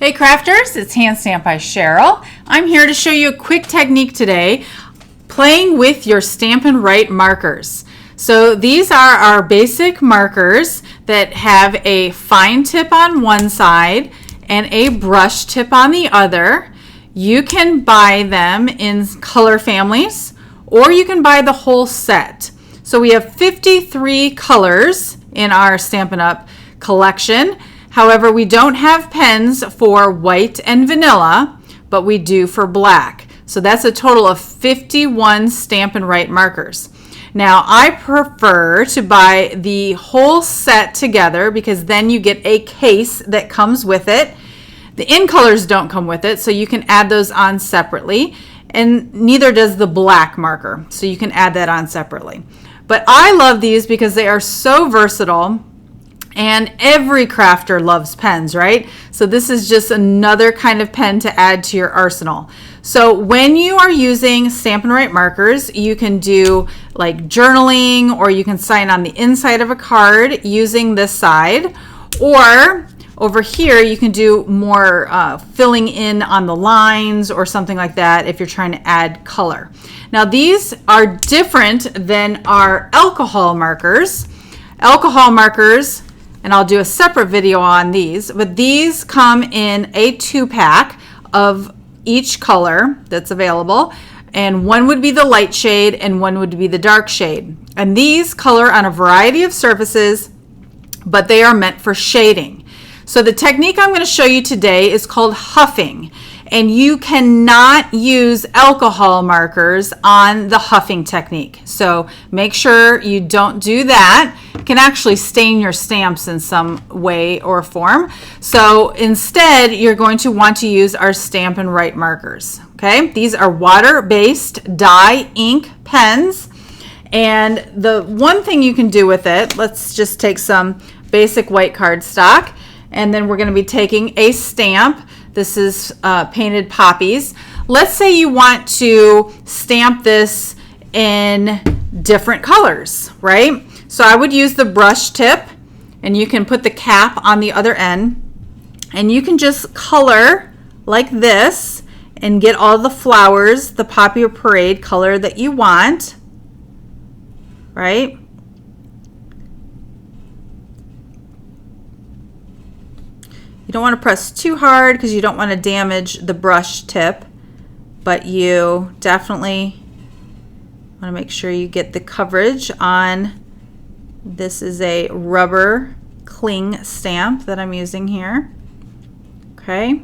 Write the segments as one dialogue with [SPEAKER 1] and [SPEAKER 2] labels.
[SPEAKER 1] Hey crafters, it's Hand Stamp by Cheryl. I'm here to show you a quick technique today, playing with your Stampin Write markers. So these are our basic markers that have a fine tip on one side and a brush tip on the other. You can buy them in color families or you can buy the whole set. So we have 53 colors in our Stampin' Up! Collection. However, we don't have pens for white and vanilla, but we do for black. So that's a total of 51 Stampin' Write markers. Now, I prefer to buy the whole set together because then you get a case that comes with it. The in colors don't come with it, so you can add those on separately, and neither does the black marker, so you can add that on separately. But I love these because they are so versatile. And every crafter loves pens, right? So this is just another kind of pen to add to your arsenal. So when you are using Stampin' Write markers, you can do like journaling, or you can sign on the inside of a card using this side, or over here you can do more filling in on the lines or something like that if you're trying to add color. Now these are different than our alcohol markers. Alcohol markers, and I'll do a separate video on these, but these come in a 2-pack of each color that's available, and one would be the light shade and one would be the dark shade. And these color on a variety of surfaces, but they are meant for shading. So the technique I'm going to show you today is called huffing, and you cannot use alcohol markers on the huffing technique. So make sure you don't do that. It can actually stain your stamps in some way or form. So instead, you're going to want to use our Stampin' Write markers. Okay, these are water-based dye ink pens. And the one thing you can do with it, let's just take some basic white cardstock, and then we're going to be taking a stamp. This is painted poppies. Let's say you want to stamp this in different colors, right? So I would use the brush tip, and you can put the cap on the other end, and you can just color like this and get all the flowers, the poppy or parade color that you want, right? You don't want to press too hard because you don't want to damage the brush tip, but you definitely want to make sure you get the coverage on. This is a rubber cling stamp that I'm using here. Okay,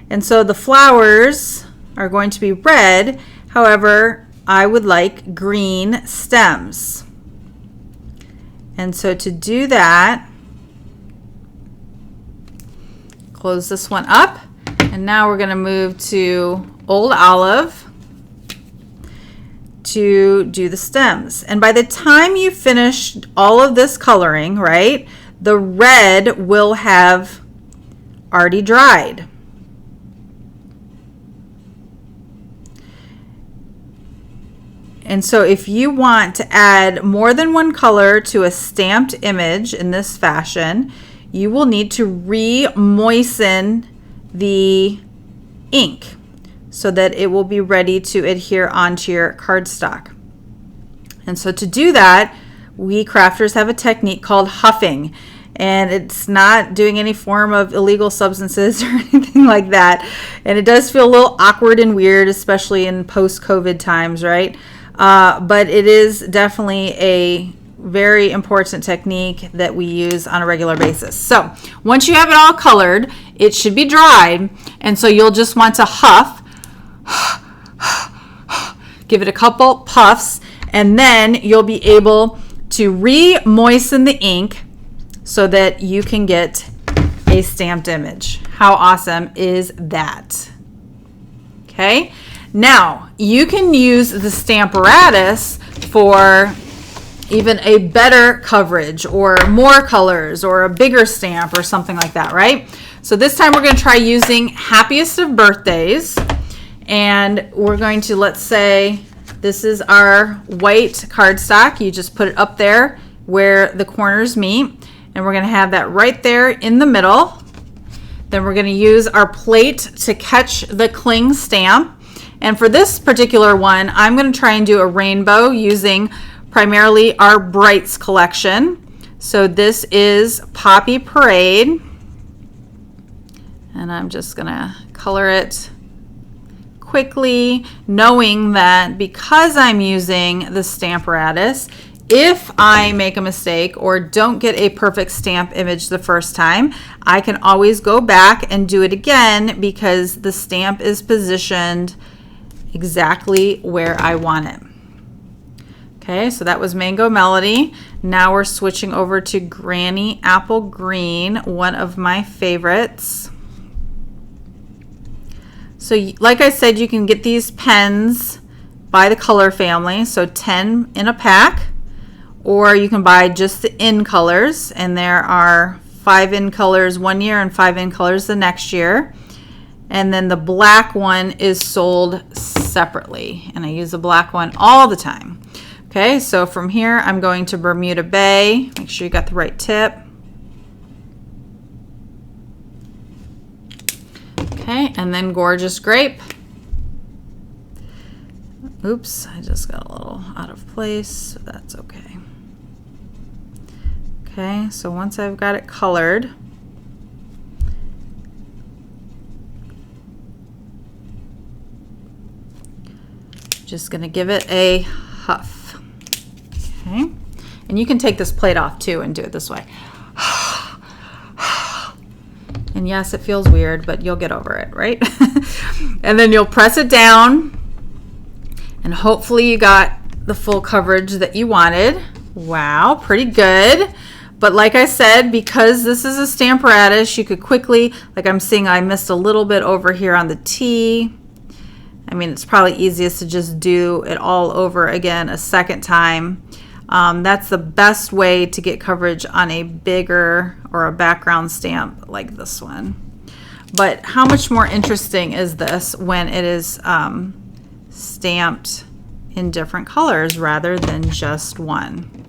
[SPEAKER 1] and so the flowers are going to be red. However, I would like green stems. And so to do that, close this one up, and now we're going to move to Old Olive to do the stems. And by the time you finish all of this coloring, right, the red will have already dried. And so if you want to add more than one color to a stamped image in this fashion, you will need to re-moisten the ink so that it will be ready to adhere onto your cardstock. And so to do that, we crafters have a technique called huffing, and it's not doing any form of illegal substances or anything like that. And it does feel a little awkward and weird, especially in post-COVID times, right? But it is definitely a very important technique that we use on a regular basis. So once you have it all colored, it should be dried, and so you'll just want to huff, give it a couple puffs, and then you'll be able to re-moisten the ink so that you can get a stamped image. How awesome is that? Okay, now you can use the Stamparatus for even a better coverage or more colors or a bigger stamp or something like that, right? So this time we're going to try using Happiest of Birthdays, and we're going to, let's say this is our white cardstock. You just put it up there where the corners meet, and we're going to have that right there in the middle. Then we're going to use our plate to catch the cling stamp. And for this particular one, I'm going to try and do a rainbow using primarily our Brights collection. So this is Poppy Parade. And I'm just going to color it quickly, knowing that because I'm using the Stamparatus, if I make a mistake or don't get a perfect stamp image the first time, I can always go back and do it again because the stamp is positioned exactly where I want it. Okay, so that was Mango Melody. Now we're switching over to Granny Apple Green, one of my favorites. So like I said, you can get these pens by the color family, so 10 in a pack, or you can buy just the in colors, and there are 5 in colors one year and 5 in colors the next year. And then the black one is sold separately, and I use the black one all the time. Okay, so from here I'm going to Bermuda Bay. Make sure you got the right tip. Okay, and then Gorgeous Grape. Oops, I just got a little out of place, so that's okay. Okay, so once I've got it colored, just gonna give it a huff. Okay, and you can take this plate off too and do it this way. And yes, it feels weird, but you'll get over it, right? And then you'll press it down, and hopefully you got the full coverage that you wanted. Wow, pretty good. But like I said, because this is a Stamparatus, you could quickly, like I'm seeing I missed a little bit over here on the T. I mean, it's probably easiest to just do it all over again a second time. That's the best way to get coverage on a bigger or a background stamp like this one. But how much more interesting is this when it is stamped in different colors rather than just one?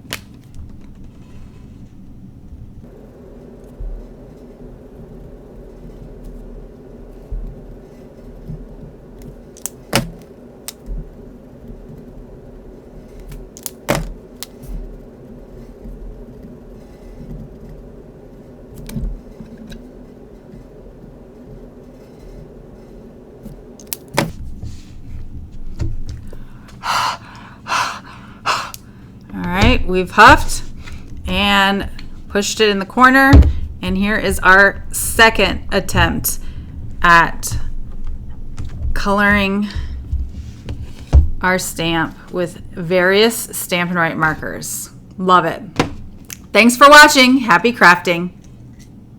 [SPEAKER 1] We've huffed and pushed it in the corner, and here is our second attempt at coloring our stamp with various Stampin' Write markers. Love it. Thanks for watching. Happy crafting.